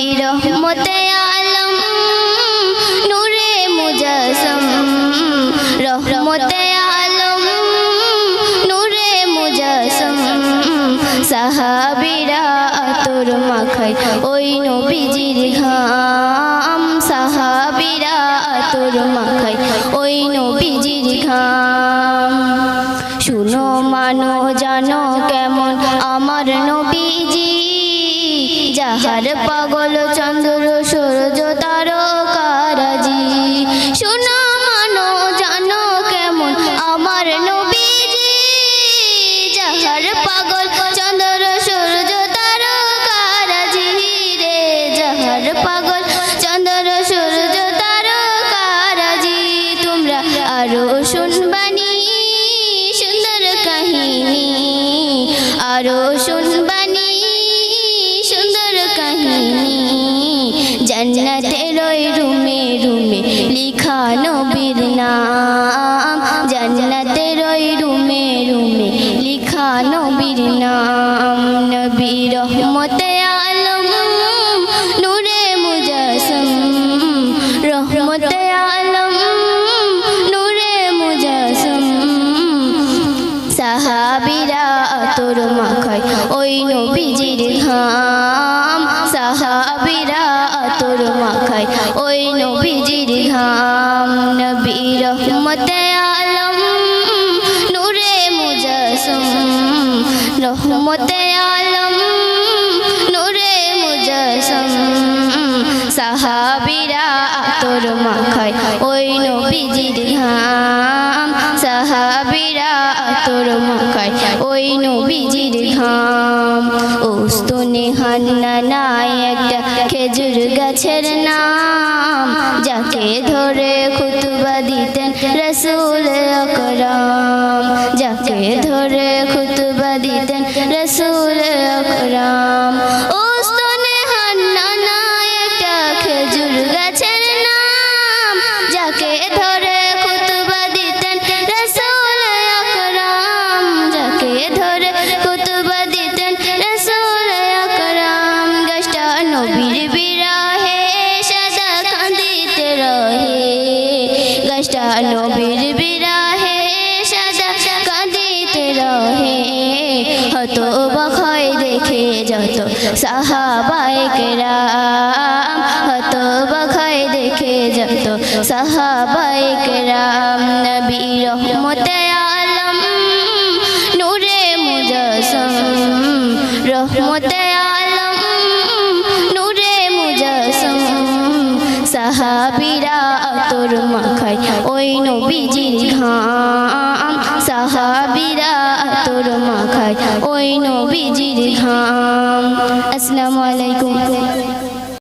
রহমতে আলম নূরে মুজাসম রহমতে আলম নূরে মুজাসম সাহাবীরা আতর মাখায় ওই নবীজির ঘাম সাহাবীরা আতর মাখায় ওই নবীজির ঘাম শুনো মানো জানো কেমন আমার নবীজি যাহার পাগল চন্দ্র সূর্য তারকারাজি শুনো মানো জানো কেমন আমার নবীজি যাহার পাগল চন্দ্র সূর্য তারকারাজি রে যাহার পাগল চন্দ্র সূর্য তারকারাজি তোমরা আরো শুনবানি সুন্দর কাহিনী আরো শুনবানি সুন্দর কাহিনী জান্নাতের ওই রুমে রুমে লিখা নবীর নাম জান্নাতের ওই রুমে রুমে লিখা নবীর নাম নবী রহমতে আলম নূরে মুজাসম রহমতে আলম নূরে মুজাসম সাহাবীরা আতর মাখায় ওই নবীজির ঘাম সাহাবীরা আতর মাখায় ওই নবীজির ঘাম নবী রহমতে আলম নূরে মুজাসম রহমতে আলম নূরে মুজাসম সাহাবীরা আতর মাখায় ওই নবীজির ঘাম সাহাবীরা আতর মাখায় ওই নবীজির ঘাম উস্তুনে হান্নানায় একটা খেজুর গাছের নাম যাকে ধরে খুতবা দিতেন রাসূল আকরাম যাকে ধরে খুতবা দিতেন রাসূল আকরাম উস্তুনে হান্নানায় একটা খেজুর গাছের নাম যাকে ধরে খুতবা দিতেন রাসূল আকরাম যাকে ধরে খুতবা দিতেন রাসূল আকরাম গাছটা নবীর বিরহে সদা কাঁদিতে রহে গাছটা নবীর বিরহে সদা কাঁদিতে রহে হতবাক হয় দেখে যত সাহাবায়ে কেরাম হতবাক হয় দেখে যত সাহাবায়ে কেরাম নবী রহমতে আলম নূরে মুজাসম রহমতে আলম নূরে মুজাসম সাহাবীরা আতর মাখায় ওই নবীজির ঘাম সাহাবীরা আতর মাখায় ওই নবীজির ঘাম আসসালামু আলাইকুম।